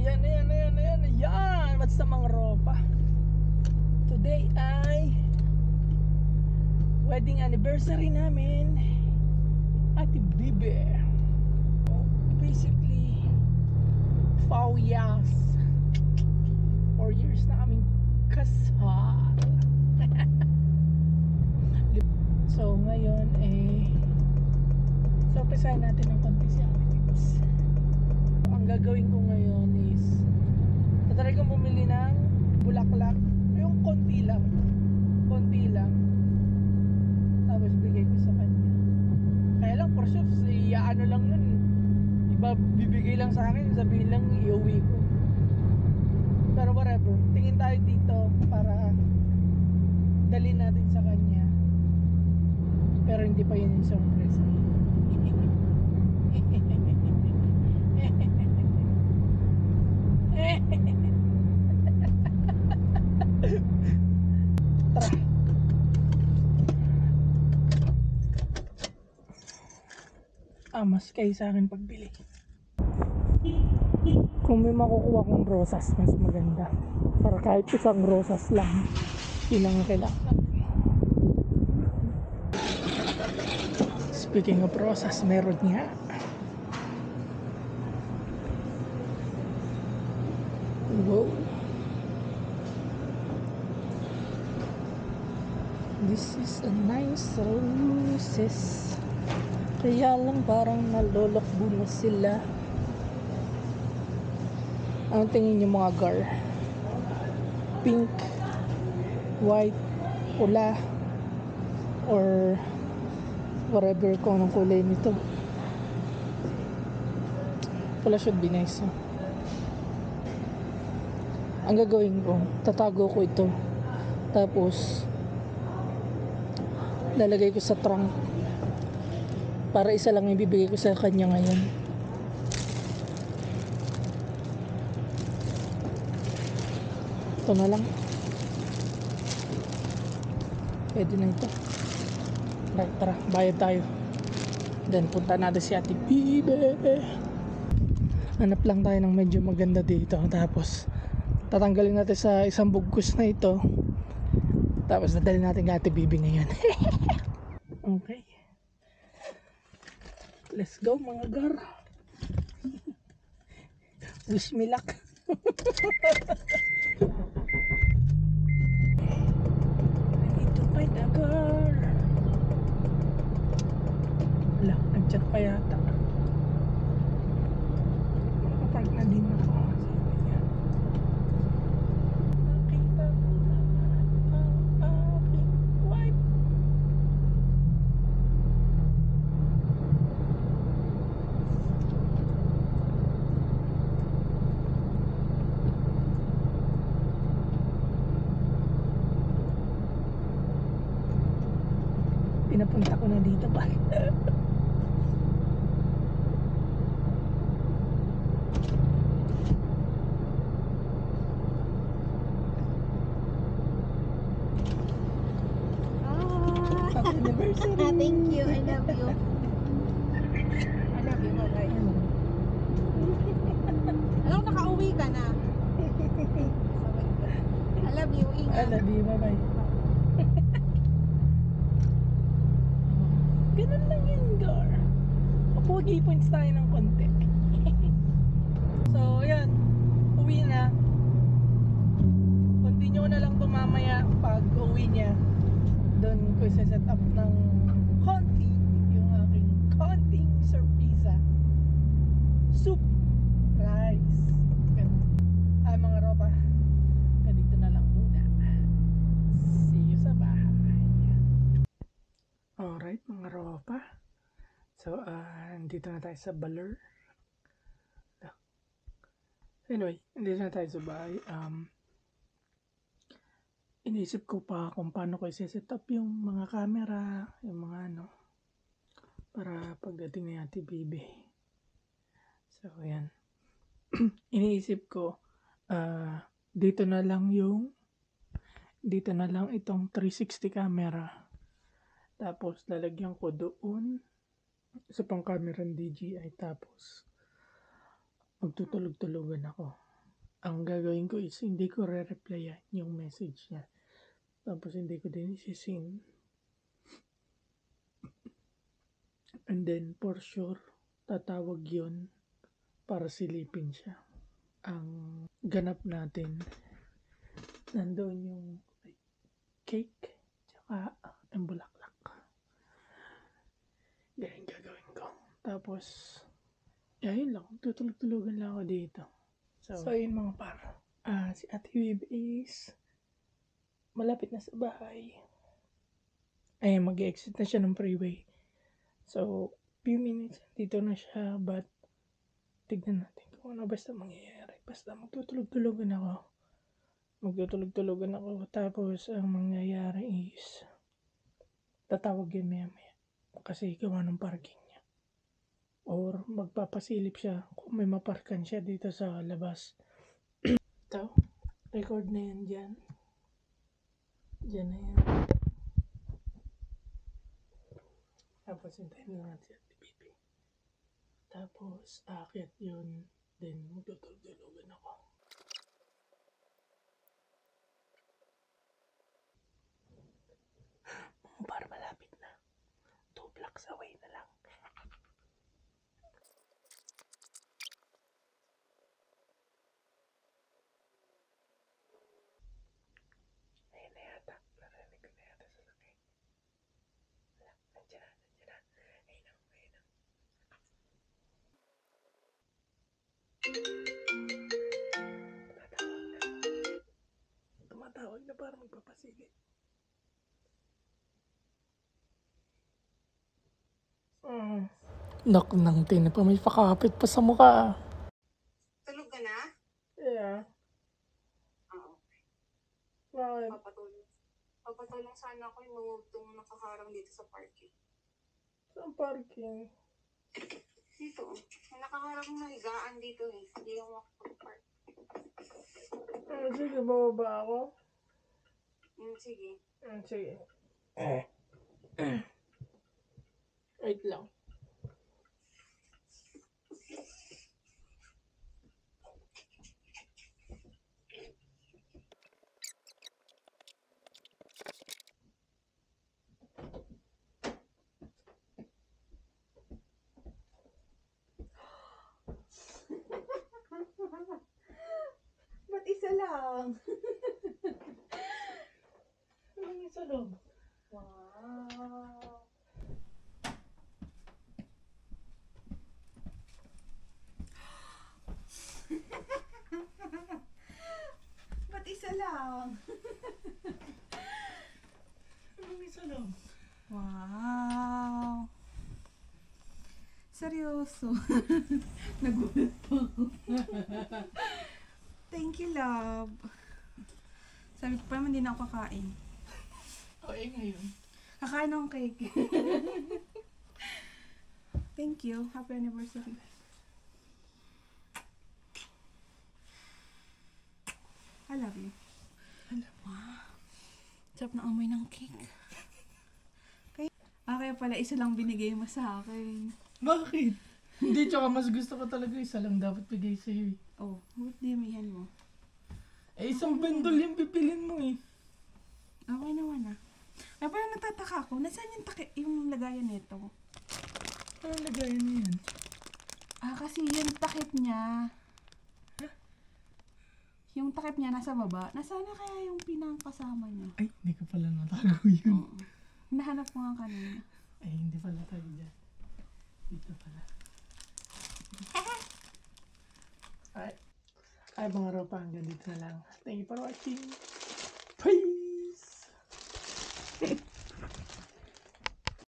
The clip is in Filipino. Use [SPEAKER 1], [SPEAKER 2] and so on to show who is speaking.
[SPEAKER 1] Ayan. What's the mga ropa? Today ay wedding anniversary namin, Ate Bibe. Basically 4 years. 4 years na kaming kasal. So ngayon surprisehan natin ng konti si Ate Tips. Ang gagawin ko ngayon is tatry kong bumili ng bulaklak, yung konti lang, tapos bigay ko sa kanya. Kaya lang for sure ano lang nun, iba bibigay lang sa akin, sabihin lang iuwi ko. Pero whatever, tingin tayo dito para dalhin natin sa kanya. Pero hindi pa yun yung surprise. Tara. Mas kayo sa akin pagbili. Kung may makukuha kong rosas, mas maganda. Para kahit isang rosas lang, yun ang kailangan. Speaking of rosas, meron nga. Wow. This is a nice roses. Kaya lang parang nalolokbo na sila. Ano tingin niyo mga gar? Pink, white, pula, or whatever kung anong kulay nito. Pula should be nice. Ang gagawin ko, tatago ko ito. Tapos lalagay ko sa trunk. Para isa lang ibibigay ko sa kanya ngayon. Ito na lang. Pwede na ito. Right, tara, bayad tayo. Then punta natin si Ate Bibe. Hanap lang tayo ng medyo maganda dito. Tapos tatanggalin natin sa isang bugkus na ito. Tapos nadalhin natin kay Ate Bibe ngayon. Okay. Let's go mga gar. Wish me luck. I need to find a girl. Wala, nag-chat pa yata. Nakapark na din ako. Nakita ko naman ang aking wife. Pinapunta ko na dito ba? Happy anniversary.
[SPEAKER 2] Thank you. I love you. I love you. Bye-bye. Alam, nakauwi ka na. I love you.
[SPEAKER 1] I
[SPEAKER 2] Ingat.
[SPEAKER 1] love you. Bye-bye. Ganun lang yun, Gar. Kapugi points tayo ng konti. So, ayan. Uwi na. Continue na lang ito mamaya pag uwi niya. Doon ko set up ng konti yung aking konting surpresa. Soup. Rice. Ganun. Ay, mga ropa. Dito na lang muna. See you sa bahay. Alright, mga ropa. So, dito na tayo sa Baler. Anyway, dito na tayo sa bahay. Iniisip ko pa kung paano ko i-set up yung mga camera, yung mga para pagdating ni Ate Bibi. So, ayan. Iniisip ko, dito na lang itong 360 camera. Tapos, lalagyan ko doon sa pang camera ng DJI. Tapos, magtutulog-tulogan ako. ang gagawin ko is hindi ko re-replyan yung message niya. Tapos hindi ko din isisin. And then for sure, tatawag yun para silipin siya. Ang ganap natin, nandoon yung cake, tsaka ang bulaklak. Ganyan gagawin ko. Tapos, yun lang. Tutulog-tulugan lang ako dito. So yun mga par. Si Ate Viv is malapit na sa bahay. Ay, mag-exit na siya ng freeway. So, few minutes, dito na siya. But, tignan natin kung ano basta mangyayari. Basta magtutulog-tulogan ako. Tapos, ang mangyayari is tatawag yun maya-maya. Kasi gawa ng parking niya. Or magpapasilip siya kung may maparkan siya dito sa labas. Ito, record na yan dyan. Dyan na yan. Tapos hintayin na natin si Bibi. Tapos aakyat yun. Then magtutulog-tulogan ako. Para malapit na. 2 blocks away na lang. Ayun na yata. Narinig ko na yata sa sakit. Wala. Nandiyan na. Ayun na. Tumatawag na para magpapasigit. Nak nang tinapa, may pakapit pa sa mukha.
[SPEAKER 2] Tulog ka na?
[SPEAKER 1] Yeah.
[SPEAKER 2] Oo.
[SPEAKER 1] Bakit?
[SPEAKER 2] Papatulong sana ako yung itong nakaharang dito sa parking.
[SPEAKER 1] Saan parking?
[SPEAKER 2] Dito. May nakaharang na higaan dito eh. Hindi yung makapag-park.
[SPEAKER 1] Sige, bababa ako.
[SPEAKER 2] Sige.
[SPEAKER 1] Sige. Wait lang.
[SPEAKER 2] Ba't isa lang?
[SPEAKER 1] Anong isa lang?
[SPEAKER 2] Wow. Ba't isa lang?
[SPEAKER 1] Anong isa lang?
[SPEAKER 2] Wow. Seryoso. Nagulat pa ako. Thank you, love. Sabi ko pa naman, hindi na ako kakain.
[SPEAKER 1] Ngayon.
[SPEAKER 2] Kakain akong cake. Thank you. Happy anniversary. I love you. Wow. Sarap na amoy ng cake. Kaya pala isa lang binigay mo sa akin.
[SPEAKER 1] Bakit? Hindi, tsaka mas gusto ko talaga isa lang dapat bigay sa'yo.
[SPEAKER 2] Oh, ba't dimihan mo?
[SPEAKER 1] Isang bundle yung pipilin mo eh.
[SPEAKER 2] Okay naman ah. Ay, parang nagtataka ako. Nasaan yung lagayan nito?
[SPEAKER 1] Anong lagayan na yan?
[SPEAKER 2] Kasi yung takip niya. Yung takip niya nasa baba. Nasaan na kaya yung pinakasama niya?
[SPEAKER 1] Ay, hindi ko pala natago yun.
[SPEAKER 2] Oo. Nahanap ko nga kanina.
[SPEAKER 1] Ay, hindi pala tayo dyan. Dito pala. Ay, mga ropa, hanggang dito na lang. Thank you for watching. Bye!